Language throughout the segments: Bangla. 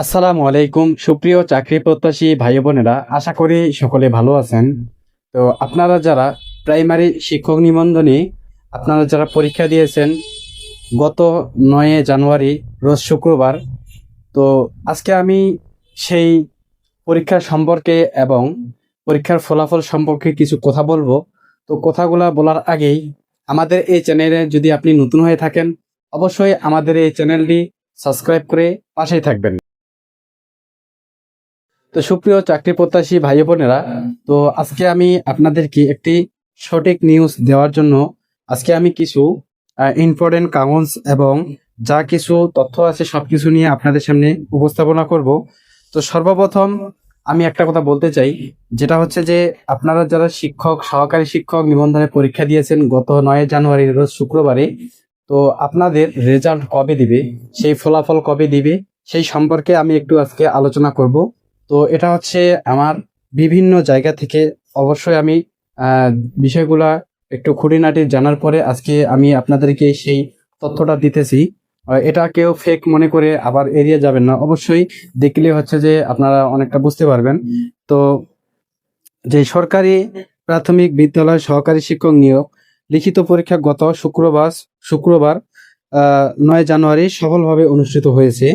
আসসালামু আলাইকুম সুপ্রিয় চাকরি প্রত্যাশী ভাই বোনেরা, আশা করি সকলে ভালো আছেন। তো আপনারা যারা প্রাইমারি শিক্ষক নিবন্ধনে আপনারা যারা পরীক্ষা দিয়েছেন গত 9 জানুয়ারি রোজ শুক্রবার, তো আজকে আমি সেই পরীক্ষা সম্পর্কে এবং পরীক্ষার ফলাফল সম্পর্কে কিছু কথা বলবো। তো কথাগুলা বলার আগেই আমাদের এই চ্যানেলে যদি আপনি নতুন হয়ে থাকেন, অবশ্যই আমাদের এই চ্যানেলটি সাবস্ক্রাইব করে পাশেই থাকবেন। তো সুপ্রিয় চাকরি প্রত্যাশী ভাই বোনেরা, তো আজকে আমি আপনাদেরকে একটি সঠিক নিউজ দেওয়ার জন্য আজকে আমি কিছু ইম্পর্টেন্ট কাগজ এবং যা কিছু তথ্য আছে সবকিছু নিয়ে আপনাদের সামনে উপস্থাপনা করব। তো সর্বপ্রথম আমি একটা কথা বলতে চাই, যেটা হচ্ছে যে আপনারা যারা সহকারী শিক্ষক নিবন্ধনের পরীক্ষা দিয়েছেন গত 9 জানুয়ারি রোজ শুক্রবারে, তো আপনাদের রেজাল্ট কবে দিবে, সেই ফলাফল কবে দিবে, সেই সম্পর্কে আমি একটু আজকে আলোচনা করব। তো এটা হচ্ছে আমার বিভিন্ন জায়গা থেকে অবশ্যই আমি বিষয়গুলা একটু খুঁটিনাটি জানার পরে আজকে আমি আপনাদেরকে সেই তথ্যটা দিতেছি। এটা কেউ ফেক মনে করে আবার এড়িয়ে যাবেন না, অবশ্যই দেখলে হচ্ছে যে আপনারা অনেকটা বুঝতে পারবেন। তো যে সরকারি প্রাথমিক বিদ্যালয় সহকারী শিক্ষক নিয়োগ লিখিত পরীক্ষা গত শুক্রবার 9 জানুয়ারি সফলভাবে অনুষ্ঠিত হয়েছে।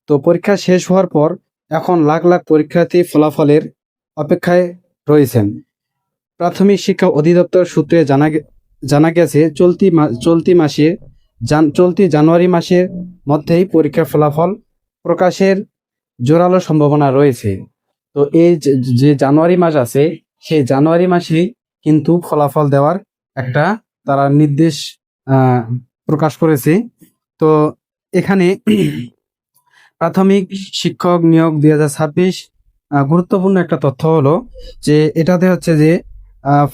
তো পরীক্ষা শেষ হওয়ার পর এখন লাখ লাখ পরীক্ষার্থী ফলাফলের অপেক্ষায় রয়েছেন। প্রাথমিক শিক্ষা অধিদপ্তর সূত্রে জানা গেছে চলতি জানুয়ারি মাসের মধ্যেই পরীক্ষার ফলাফল প্রকাশের জোরালো সম্ভাবনা রয়েছে। তো এই যে জানুয়ারি মাস আছে, সেই জানুয়ারি মাসে কিন্তু ফলাফল দেওয়ার একটা তারা নির্দেশ প্রকাশ করেছে। তো এখানে প্রাথমিক শিক্ষক নিয়োগ 2026 গুরুত্বপূর্ণ একটা তথ্য হলো যে এটাতে হচ্ছে যে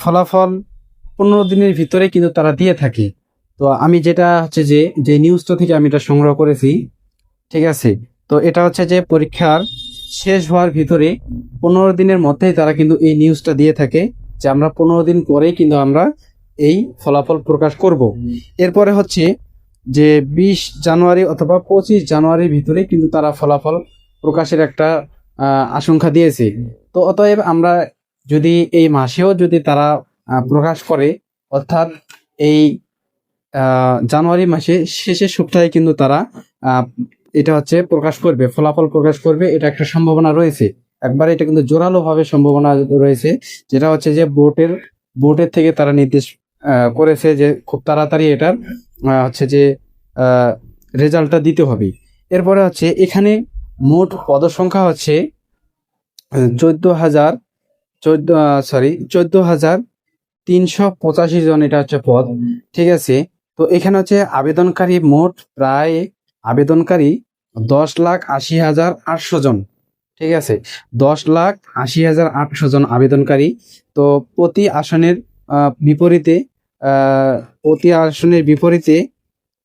ফলাফল 15 দিনের ভিতরে কিন্তু তারা দিয়ে থাকে। তো আমি যেটা হচ্ছে যে নিউজটা থেকে আমি এটা সংগ্রহ করেছি, ঠিক আছে। তো এটা হচ্ছে যে পরীক্ষার শেষ হওয়ার ভিতরে 15 দিনের মধ্যেই তারা কিন্তু এই নিউজটা দিয়ে থাকে যে আমরা 15 দিন পরেই কিন্তু আমরা এই ফলাফল প্রকাশ করব। এরপরে হচ্ছে যে 20 জানুয়ারি অথবা 25 জানুয়ারির ভিতরে কিন্তু তারা ফলাফল প্রকাশের একটা আশঙ্কা দিয়েছে। তো অতএব আমরা যদি এই মাসেও যদি তারা প্রকাশ করে, অর্থাৎ এই জানুয়ারি মাসে শেষের সপ্তাহে কিন্তু তারা এটা হচ্ছে প্রকাশ করবে, ফলাফল প্রকাশ করবে, এটা একটা সম্ভাবনা রয়েছে। একবারে এটা কিন্তু জোরালো ভাবে সম্ভাবনা রয়েছে, যেটা হচ্ছে যে বোর্ডের থেকে তারা নির্দেশ করেছে যে খুব তাড়াতাড়ি এটার হচ্ছে যে রেজাল্টটা দিতে হবে। এরপরে হচ্ছে এখানে মোট পদসংখ্যা হচ্ছে 14,385 জন, এটা হচ্ছে পদ, ঠিক আছে। তো এখানে হচ্ছে আবেদনকারী মোট প্রায় আবেদনকারী 10,80,800 জন, ঠিক আছে। 10,80,800 জন আবেদনকারী। তো প্রতি আসনের বিপরীতে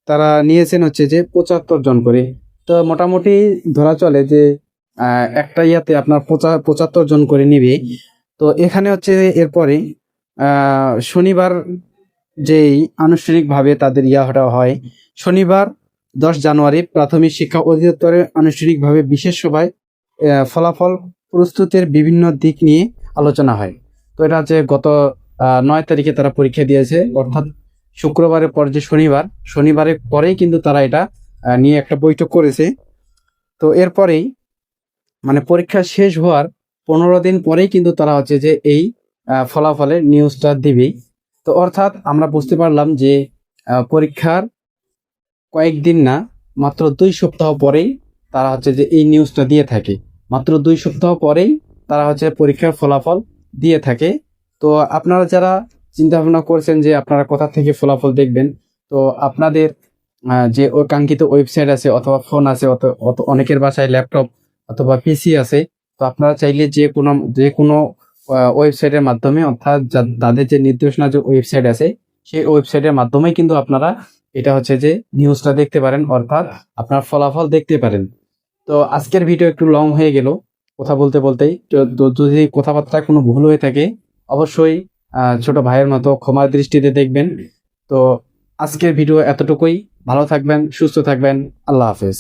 তারা নিয়েছেন হচ্ছে যে 75 জন করে। তো মোটামুটি ধরা চলে যে একটা ইয়াতে আপনার 75 জন করে নিবে। তো এখানে হচ্ছে এরপরে শনিবার যেই আনুষ্ঠানিকভাবে তাদের হওয়া হয়, শনিবার 10 জানুয়ারি প্রাথমিক শিক্ষা অধিদপ্তরের আনুষ্ঠানিকভাবে বিশেষ সভায় ফলাফল প্রস্তুতের বিভিন্ন দিক নিয়ে আলোচনা হয়। তো এটা হচ্ছে গত 9 তারিখে তারা পরীক্ষা দিয়েছে, অর্থাৎ শুক্রবারের পর যে শনিবারের পরেই কিন্তু তারা এটা নিয়ে একটা বৈঠক করেছে। তো এরপরেই মানে পরীক্ষা শেষ হওয়ার 15 দিন পরেই কিন্তু তারা হচ্ছে যে এই ফলাফলের নিউজটা দিবে। তো অর্থাৎ আমরা বুঝতে পারলাম যে পরীক্ষার কয়েকদিন না, মাত্র 2 সপ্তাহ পরেই তারা হচ্ছে যে এই নিউজটা দিয়ে থাকে। মাত্র 2 সপ্তাহ পরেই তারা হচ্ছে পরীক্ষার ফলাফল দিয়ে থাকে। তো আপনারা যারা চিন্তা ভাবনা করছেন যে আপনারা কোথা থেকে ফলাফল দেখবেন, তো আপনাদের যে কাঙ্ক্ষিত ওয়েবসাইট আছে অথবা ফোন আছে, অনেকের বাসায় ল্যাপটপ অথবা পিসি আছে, তো আপনারা চাইলে যে কোনো ওয়েবসাইটের মাধ্যমে, অর্থাৎ তাদের যে নির্দেশনা যে ওয়েবসাইট আছে সেই ওয়েবসাইটের মাধ্যমেই কিন্তু আপনারা এটা হচ্ছে যে নিউজটা দেখতে পারেন, অর্থাৎ আপনার ফলাফল দেখতে পারেন। তো আজকের ভিডিও একটু লং হয়ে গেল কথা বলতে বলতেই। তো যদি কথাবার্তায় কোনো ভুল হয়ে থাকে অবশ্যই ছোট ভাইয়ের মতো ক্ষমার দৃষ্টিতে দেখবেন। তো আজকের ভিডিও এতটুকুই। ভালো থাকবেন, সুস্থ থাকবেন। আল্লাহ হাফেজ।